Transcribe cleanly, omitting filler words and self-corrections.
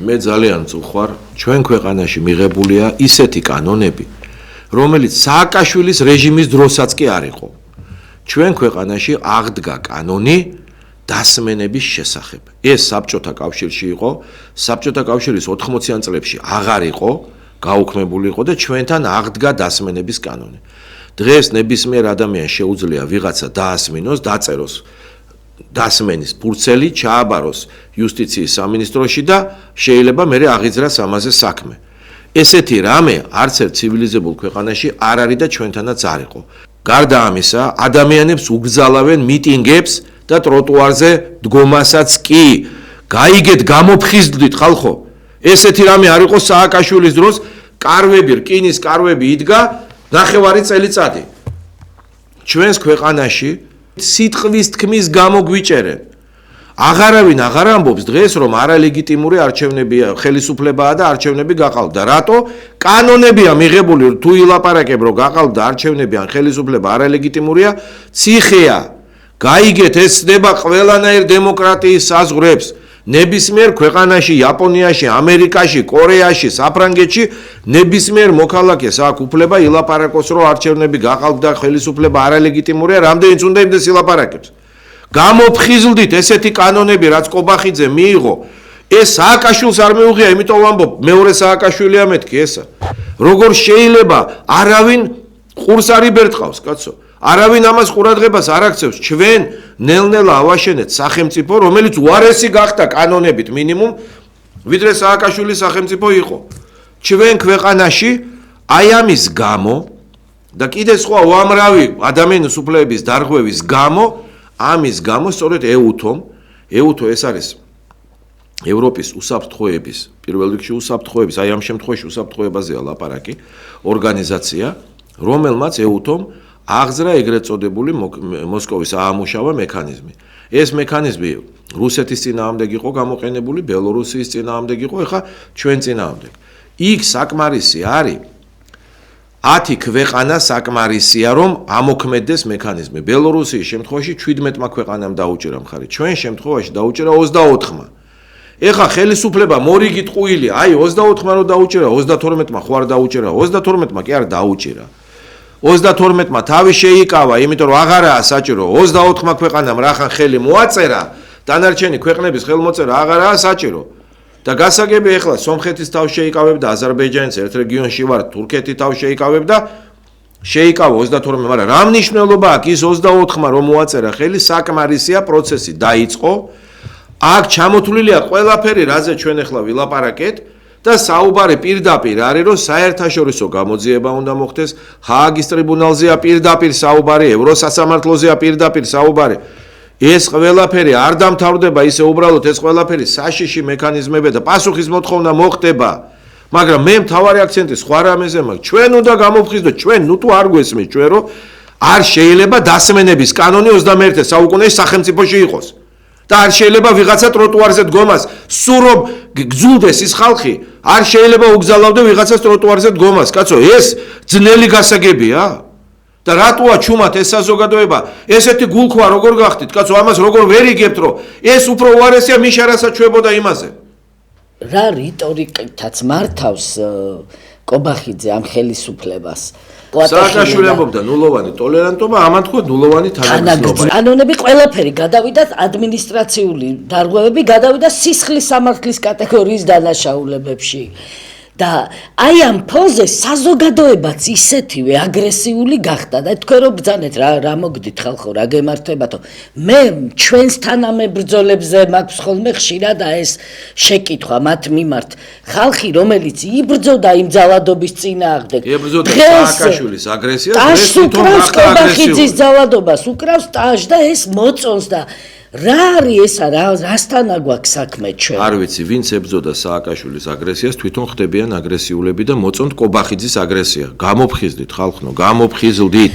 მე ძალიან წუხარ, ჩვენ ქვეყანაში მიღებულია ისეთი კანონები, რომელიც სააკაშვილის რეჟიმის დროსაც კი არ იყო. ჩვენ ქვეყანაში აღდგა კანონი დასმენების შესახებ. ეს საბჭოთა კავშირში იყო, საბჭოთა კავშირის 80-იან წლებში აღარ იყო, გაუქმებული იყო და ჩვენთან აღდგა დასმენების კანონი. დღეს ნებისმიერ ადამიანს შეუძლია ვიღაცა დაასმინოს, დაწეროს დასმენის ფურცელი, ჩააბაროს იუსტიციის სამინისტროში და შეიძლება მერე აღიძრას ამაზე საქმე. ესეთი რამე არც ერთ ცივილიზებულ ქვეყანაში არ არის და ჩვენთანაც არ იყო. გარდა ამისა, ადამიანებს უგზალავენ მიტინგებს და ტროტუარზე დგომასაც კი. გაიგეთ, გამოფხიზლდით ხალხო. ესეთი რამე არ იყო სააკაშვილის დროს, კარვები, რკინის კარვები იდგა ნახევარი წელიწადი. ჩვენს ქვეყანაში სიტყვის თქმის გამო გვიჭერენ. აღარავინ აღარ ამბობს დღეს, რომ არალეგიტიმური არჩევნებია, ხელისუფლებაა და არჩევნები გაყალბდა. რატო? კანონებია მიღებული, თუ ილაპარაკებ, რომ გაყალბდა არჩევნები ან ხელისუფლება არალეგიტიმურია, ციხეა. გაიგეთ, ეს ხდება ყველანაირ დემოკრატიის საზღვრებს. ნებისმიერ ქვეყანაში, იაპონიაში, ამერიკაში, კორეაში, საფრანგეთში ნებისმიერ მოქალაქეს აქვს უფლება ილაპარაკოს, რომ არჩევნები გაყალბდა, ხელისუფლება არალეგიტიმურია, რამდენიც უნდა იმდეს ილაპარაკებს. გამოფხიზლდით ესეთი კანონები, რაც კობახიძე მიიღო, ეს სააკაშვილს არ მეუღია, იმიტომ ვამბობ, მეორე სააკაშვილია მეთქი ესა. როგორ შეიძლება არავინ ყურს არ იბერტყავს, კაცო? არავინ ამას ყურადღებას არ აქცევს. ჩვენ ნელ-ნელა ავაშენეთ სახელმწიფო, რომელიც უარესი გახდა კანონებით მინიმუმ, ვიდრე სააკაშვილის სახელმწიფო იყო. ჩვენ ქვეყანაში აი ამის გამო და კიდე სხვა უამრავი ადამიანის უფლებების დარღვევის გამო, ამის გამო სწორედ ეუთო ეს არის ევროპის უსაფრთხოების, პირველ რიგში უსაფრთხოების, აი ამ შემთხვევაში უსაფრთხოებაზეა ლაპარაკი, ორგანიზაცია, რომელმაც ეუთომ აღძრა ეგრეთ წოდებული მოსკოვის აამუშავა მექანიზმი. ეს მექანიზმი რუსეთის წინააღმდეგ იყო გამოყენებული, ბელორუსიის წინააღმდეგ იყო, ეხლა ჩვენ წინააღმდეგ. იქ საკმარისი არის 10 ქვეყანა საკმარისია, რომ ამოქმედდეს მექანიზმი. ბელორუსიის შემთხვევაში 17 ქვეყანამ დაუჭირა მხარი. ჩვენ შემთხვევაში დაუჭირა 24-მა. ეხლა ხელისუფლება მორიგი ტყუილი, აი 24-მა რო დაუჭირა, 32-მა ხო არ დაუჭირა, 32-მა კი არ დაუჭირა. 32-მა თავი შეიკავა, იმიტომ რომ აღარაა საჭირო, 24-მა ქვეყანამ რახან ხელი მოაწერა, დანარჩენი ქვეყნების ხელმოწერა აღარაა საჭირო. და გასაგები ეხლა სომხეთის თავი შეიკავებდა, აზერბაიჯანის ერთ რეგიონში ვარ, თურქეთი თავი შეიკავებდა, შეიკავა 22-მე, მაგრამ რა მნიშვნელობა აქვს ის 24-მა რომ მოაწერა ხელი, საკმარისია პროცესი დაიწყო. აქ ჩამოთვლილია ყველაფერი, რაზე ჩვენ ეხლა ვილაპარაკეთ. და საუბარი პირდაპირ არის, რომ საერთაშორისო გამოძიება უნდა მოხდეს, ჰააგის ტრიბუნალზეა პირდაპირ საუბარი, ევროსასამართლოზეა პირდაპირ საუბარი. ეს ყველაფერი არ დამთავრდება ისე უბრალოდ, ეს ყველაფერი საშიში მექანიზმები და პასუხის მოთხოვნა მოხდება. მაგრამ მე მთავარი აქცენტი სხვა რამეზე მაქვს. ჩვენ უნდა გამოვხიზდოთ, ჩვენ თუ არ გვესმის ჩვენ, რომ არ შეიძლება დასმენების კანონი 21 საუკუნეში სახელმწიფოში იყოს. და არ შეიძლება ვიღაცა ტროტუარზე დგომას, სულ რომ გძულდეს ის ხალხი, არ შეიძლება უგზალავდე ვიღაცას ტროტუარზე დგომას. კაცო, ეს ძნელი გასაგებია? და რატოა ჩუმად ეს საზოგადოება? ესეთი გულქვა როგორ გახდით? კაცო, ამას როგორ ვერ იგებთ, რომ ეს უფრო უარესია მიშარასაც ჩვებოდა იმაზე? რა რიტორიკითაც მართავს კობახიძე ამ ხელისუფლებას? სააკაშვილი ამბობდა ნულოვანი ტოლერანტობა, ამან თქვა ნულოვანი თანაგრძნობა. კანონები ყველაფერი გადავიდა, ადმინისტრაციული დარღვევები გადავიდა სისხლის სამართლის კატეგორიის დანაშაულებებში. და აი ამ ფონზე საზოგადოებაც ისეთივე აგრესიული გახდა და თქვენ რომ ბრძანეთ რა მოგდით ხალხო, რა გემართებათო. მე ჩვენს თანამებრძოლებზე მაქვს ხოლმე ხშირად ეს შეკითხვა მათ მიმართ. ხალხი რომელიც იბრძოდა იმ ძალადობის წინააღმდეგ, იბრძოდა სააკაშვილის აგრესიას, დღეს უკრავს კობახიძის ძალადობას, უკრავს ტაშ და ეს მოწონს და რა არის ესა, რასთან აგვაქვს საქმე ჩვენ? არ ვიცი, ვინც ებრძოდა სააკაშვილის აგრესიას, თვითონ ხდებიან აგრესიულები და მოწონთ კობახიძის აგრესია. გამოფხიზდით ხალხო, გამოფხიზლდით.